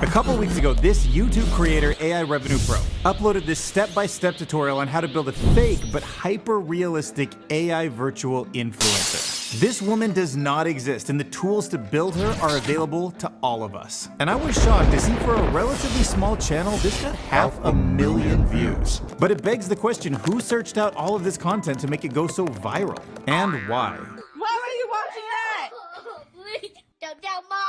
A couple weeks ago, this YouTube creator, AI Revenue Pro, uploaded this step-by-step tutorial on how to build a fake but hyper-realistic AI virtual influencer. This woman does not exist, and the tools to build her are available to all of us. And I was shocked to see for a relatively small channel, this got 500,000 views. But it begs the question, who searched out all of this content to make it go so viral? And why? Why were you watching that? Please don't tell Mom.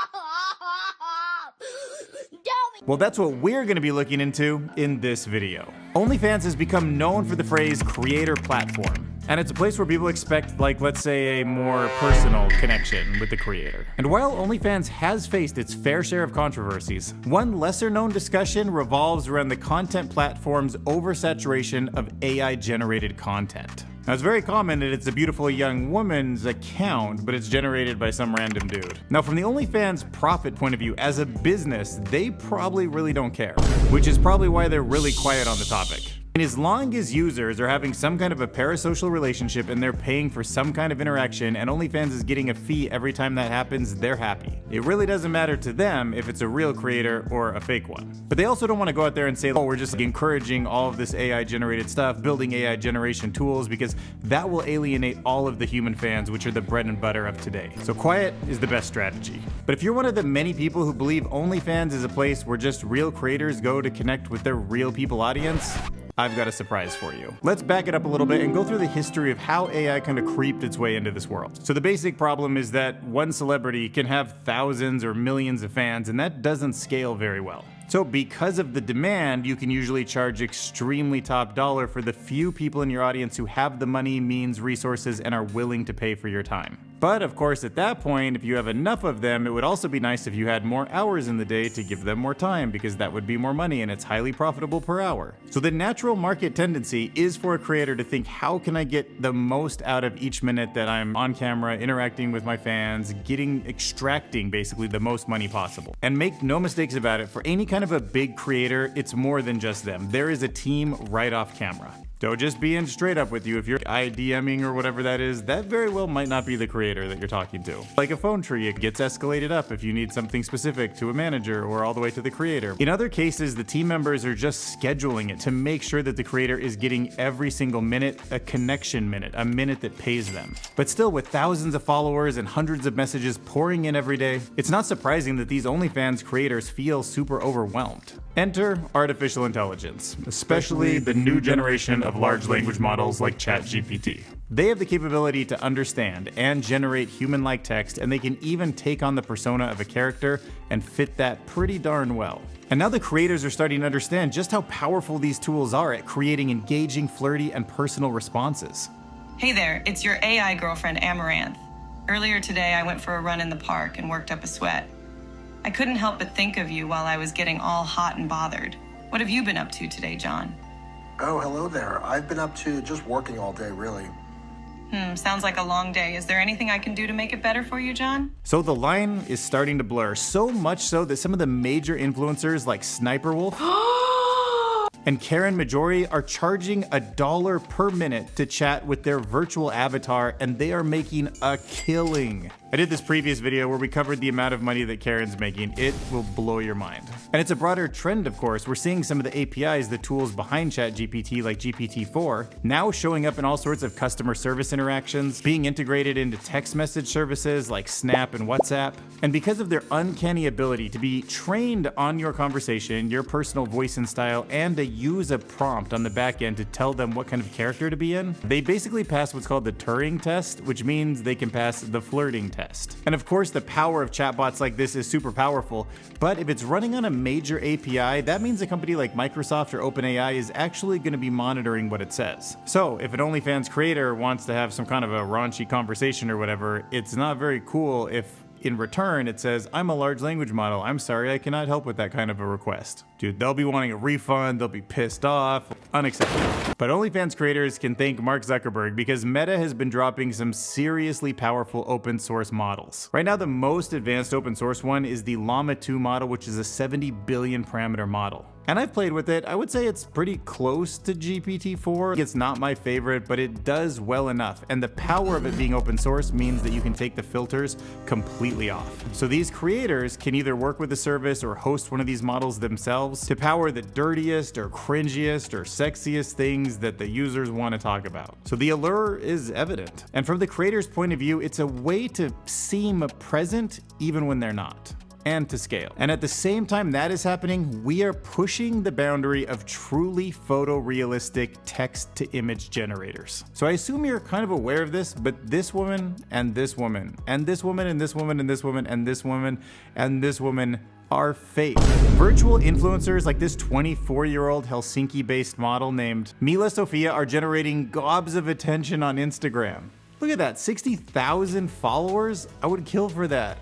Well, that's what we're going to be looking into in this video. OnlyFans has become known for the phrase creator platform. And it's a place where people expect, like, let's say, a more personal connection with the creator. And while OnlyFans has faced its fair share of controversies, one lesser-known discussion revolves around the content platform's oversaturation of AI-generated content. Now, it's very common that it's a beautiful young woman's account, but it's generated by some random dude. Now, from the OnlyFans profit point of view, as a business, they probably really don't care, which is probably why they're really quiet on the topic. And as long as users are having some kind of a parasocial relationship and they're paying for some kind of interaction and OnlyFans is getting a fee every time that happens, they're happy. It really doesn't matter to them if it's a real creator or a fake one. But they also don't want to go out there and say, oh, we're just encouraging all of this AI generated stuff, building AI generation tools, because that will alienate all of the human fans, which are the bread and butter of today. So quiet is the best strategy. But if you're one of the many people who believe OnlyFans is a place where just real creators go to connect with their real people audience, I've got a surprise for you. Let's back it up a little bit and go through the history of how AI kind of creeped its way into this world. So the basic problem is that one celebrity can have thousands or millions of fans, and that doesn't scale very well. So because of the demand, you can usually charge extremely top dollar for the few people in your audience who have the money, means, resources, and are willing to pay for your time. But of course, at that point, if you have enough of them, it would also be nice if you had more hours in the day to give them more time, because that would be more money and it's highly profitable per hour. So the natural market tendency is for a creator to think, how can I get the most out of each minute that I'm on camera, interacting with my fans, extracting basically the most money possible. And make no mistakes about it, for any kind of a big creator, it's more than just them. There is a team right off camera. So just being straight up with you, if you're IDMing or whatever that is, that very well might not be the creator that you're talking to. Like a phone tree, it gets escalated up if you need something specific to a manager or all the way to the creator. In other cases, the team members are just scheduling it to make sure that the creator is getting every single minute a connection minute, a minute that pays them. But still, with thousands of followers and hundreds of messages pouring in every day, it's not surprising that these OnlyFans creators feel super overwhelmed. Enter artificial intelligence, especially the new generation of large language models like ChatGPT. They have the capability to understand and generate human-like text, and they can even take on the persona of a character and fit that pretty darn well. And now the creators are starting to understand just how powerful these tools are at creating engaging, flirty, and personal responses. Hey there, it's your AI girlfriend, Amaranth. Earlier today, I went for a run in the park and worked up a sweat. I couldn't help but think of you while I was getting all hot and bothered. What have you been up to today, John? Oh, hello there. I've been up to just working all day, really. Sounds like a long day. Is there anything I can do to make it better for you, John? So the line is starting to blur, so much so that some of the major influencers like SSniperworlf and Caryn are charging $1 per minute to chat with their virtual avatar, and they are making a killing. I did this previous video where we covered the amount of money that Caryn's making. It will blow your mind. And it's a broader trend, of course. We're seeing some of the APIs, the tools behind ChatGPT like GPT-4, now showing up in all sorts of customer service interactions, being integrated into text message services like Snap and WhatsApp. And because of their uncanny ability to be trained on your conversation, your personal voice and style, and to use a prompt on the back end to tell them what kind of character to be in, they basically pass what's called the Turing test, which means they can pass the flirting test. And of course, the power of chatbots like this is super powerful, but if it's running on a major API, that means a company like Microsoft or OpenAI is actually going to be monitoring what it says. So if an OnlyFans creator wants to have some kind of a raunchy conversation or whatever, it's not very cool if in return it says, I'm a large language model, I'm sorry, I cannot help with that kind of a request. Dude, they'll be wanting a refund, they'll be pissed off, unacceptable. But OnlyFans creators can thank Mark Zuckerberg, because Meta has been dropping some seriously powerful open source models. Right now, the most advanced open source one is the Llama 2 model, which is a 70 billion parameter model. And I've played with it. I would say it's pretty close to GPT-4. It's not my favorite, but it does well enough. And the power of it being open source means that you can take the filters completely off. So these creators can either work with the service or host one of these models themselves to power the dirtiest or cringiest or sexiest things that the users want to talk about. So the allure is evident. And from the creator's point of view, it's a way to seem present even when they're not, and to scale. And at the same time that is happening, we are pushing the boundary of truly photorealistic text-to-image generators. So I assume you're kind of aware of this, but this woman and this woman and this woman and this woman and this woman and this woman and this woman are fake. Virtual influencers like this 24-year-old Helsinki-based model named Milla Sofia are generating gobs of attention on Instagram. Look at that, 60,000 followers? I would kill for that.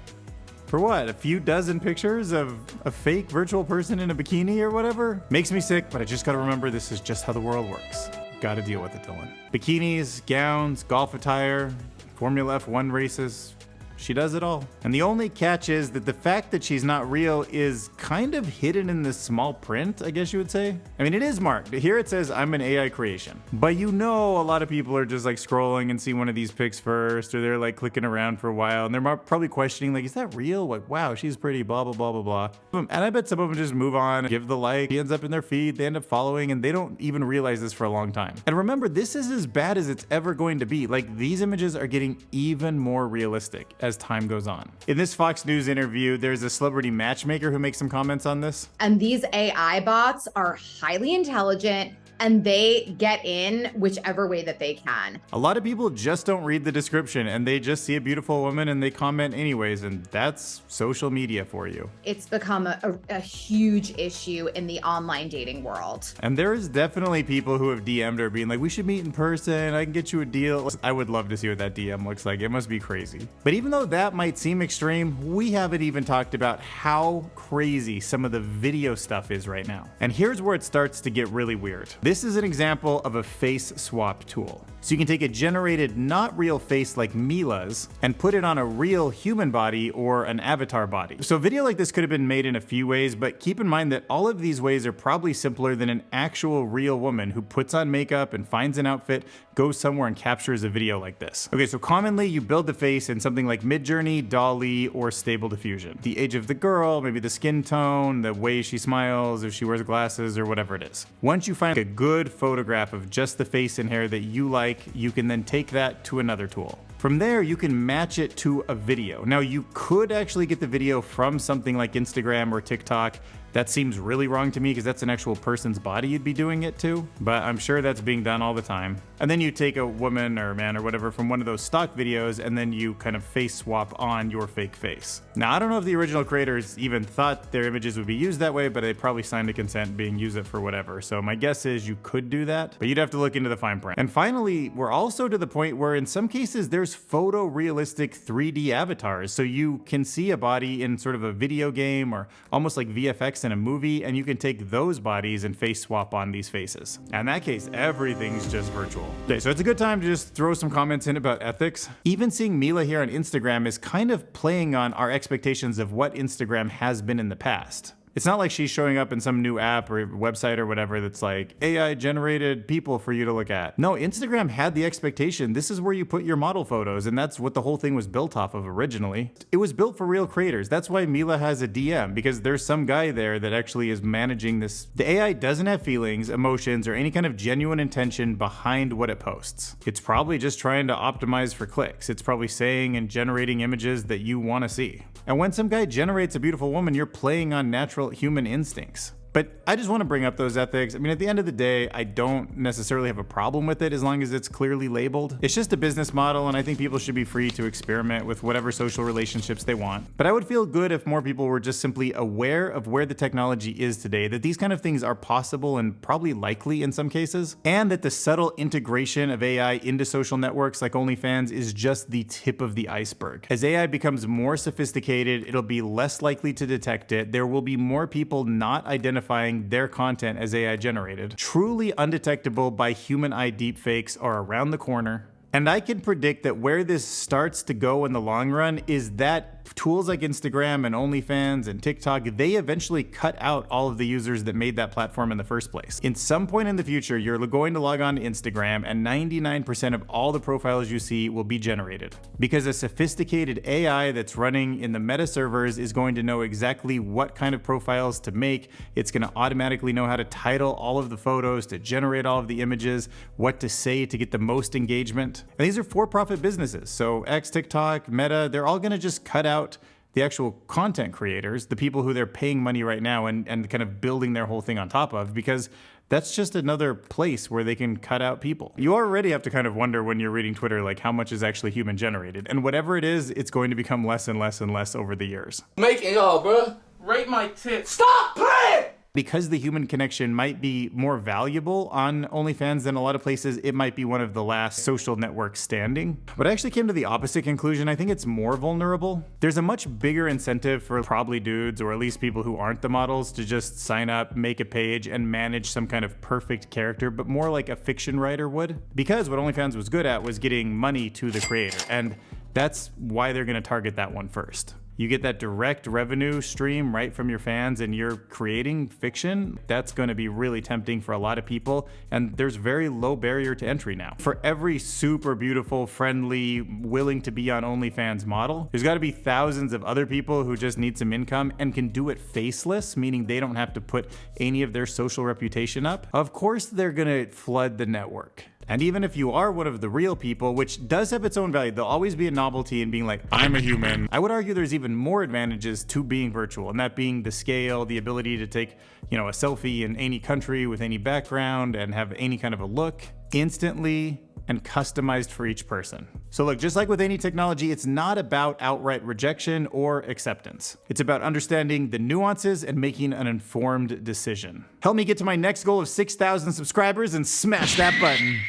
For what, a few dozen pictures of a fake virtual person in a bikini or whatever? Makes me sick, but I just gotta remember this is just how the world works. Gotta deal with it, Dylan. Bikinis, gowns, golf attire, Formula F1 races. She does it all. And the only catch is that the fact that she's not real is kind of hidden in this small print, I guess you would say. I mean, it is marked. Here it says, I'm an AI creation. But you know a lot of people are just like scrolling and see one of these pics first, or they're like clicking around for a while, and they're probably questioning like, is that real? Like, wow, she's pretty, blah, blah, blah, blah, blah. And I bet some of them just move on, give the like, he ends up in their feed, they end up following, and they don't even realize this for a long time. And remember, this is as bad as it's ever going to be. Like, these images are getting even more realistic as time goes on. In this Fox News interview, there's a celebrity matchmaker who makes some comments on this. And these AI bots are highly intelligent, and they get in whichever way that they can. A lot of people just don't read the description and they just see a beautiful woman and they comment anyways, and that's social media for you. It's become a huge issue in the online dating world. And there's definitely people who have DM'd her being like, we should meet in person, I can get you a deal. I would love to see what that DM looks like. It must be crazy. But even though that might seem extreme, we haven't even talked about how crazy some of the video stuff is right now. And here's where it starts to get really weird. This is an example of a face swap tool. So you can take a generated not real face like Milla's and put it on a real human body or an avatar body. So a video like this could have been made in a few ways, but keep in mind that all of these ways are probably simpler than an actual real woman who puts on makeup and finds an outfit, goes somewhere and captures a video like this. Okay, so commonly you build the face in something like Midjourney, DALL-E, or Stable Diffusion. The age of the girl, maybe the skin tone, the way she smiles, if she wears glasses, or whatever it is. Once you find a good photograph of just the face and hair that you like, you can then take that to another tool. From there, you can match it to a video. Now, you could actually get the video from something like Instagram or TikTok. That seems really wrong to me because that's an actual person's body you'd be doing it to, but I'm sure that's being done all the time. And then you take a woman or a man or whatever from one of those stock videos and then you kind of face swap on your fake face. Now, I don't know if the original creators even thought their images would be used that way, but they probably signed a consent being use it for whatever. So my guess is you could do that, but you'd have to look into the fine print. And finally, we're also to the point where in some cases there's photorealistic 3D avatars. So you can see a body in sort of a video game or almost like VFX in a movie, and you can take those bodies and face swap on these faces. And in that case, everything's just virtual. Okay, so it's a good time to just throw some comments in about ethics. Even seeing Milla here on Instagram is kind of playing on our expectations of what Instagram has been in the past. It's not like she's showing up in some new app or website or whatever that's like AI generated people for you to look at. No, Instagram had the expectation. This is where you put your model photos, and that's what the whole thing was built off of originally. It was built for real creators. That's why Milla has a DM, because there's some guy there that actually is managing this. The AI doesn't have feelings, emotions, or any kind of genuine intention behind what it posts. It's probably just trying to optimize for clicks. It's probably saying and generating images that you want to see. And when some guy generates a beautiful woman, you're playing on natural human instincts. But I just want to bring up those ethics. I mean, at the end of the day, I don't necessarily have a problem with it as long as it's clearly labeled. It's just a business model, and I think people should be free to experiment with whatever social relationships they want. But I would feel good if more people were just simply aware of where the technology is today, that these kind of things are possible and probably likely in some cases, and that the subtle integration of AI into social networks like OnlyFans is just the tip of the iceberg. As AI becomes more sophisticated, it'll be less likely to detect it. There will be more people not identifying their content as AI generated. Truly undetectable by human eye deepfakes are around the corner. And I can predict that where this starts to go in the long run is that tools like Instagram and OnlyFans and TikTok, they eventually cut out all of the users that made that platform in the first place. In some point in the future, you're going to log on to Instagram and 99% of all the profiles you see will be generated. Because a sophisticated AI that's running in the meta servers is going to know exactly what kind of profiles to make. It's going to automatically know how to title all of the photos, to generate all of the images, what to say to get the most engagement. And these are for-profit businesses. So X, TikTok, Meta, they're all going to just cut out the actual content creators, the people who they're paying money right now and kind of building their whole thing on top of, because that's just another place where they can cut out people. You already have to kind of wonder when you're reading Twitter, like how much is actually human generated. And whatever it is, it's going to become less and less and less over the years. Make it all, bro. Rate my tits. Stop playing! Because the human connection might be more valuable on OnlyFans than a lot of places, it might be one of the last social networks standing. But I actually came to the opposite conclusion. I think it's more vulnerable. There's a much bigger incentive for probably dudes, or at least people who aren't the models, to just sign up, make a page, and manage some kind of perfect character, but more like a fiction writer would. Because what OnlyFans was good at was getting money to the creator, and that's why they're gonna target that one first. You get that direct revenue stream right from your fans and you're creating fiction. That's going to be really tempting for a lot of people. And there's very low barrier to entry now. For every super beautiful, friendly, willing to be on OnlyFans model, there's got to be thousands of other people who just need some income and can do it faceless, meaning they don't have to put any of their social reputation up. Of course, they're going to flood the network. And even if you are one of the real people, which does have its own value, there'll always be a novelty in being like, I'm a human. I would argue there's even more advantages to being virtual, and that being the scale, the ability to take, a selfie in any country with any background and have any kind of a look instantly and customized for each person. So look, just like with any technology, it's not about outright rejection or acceptance. It's about understanding the nuances and making an informed decision. Help me get to my next goal of 6,000 subscribers and smash that button.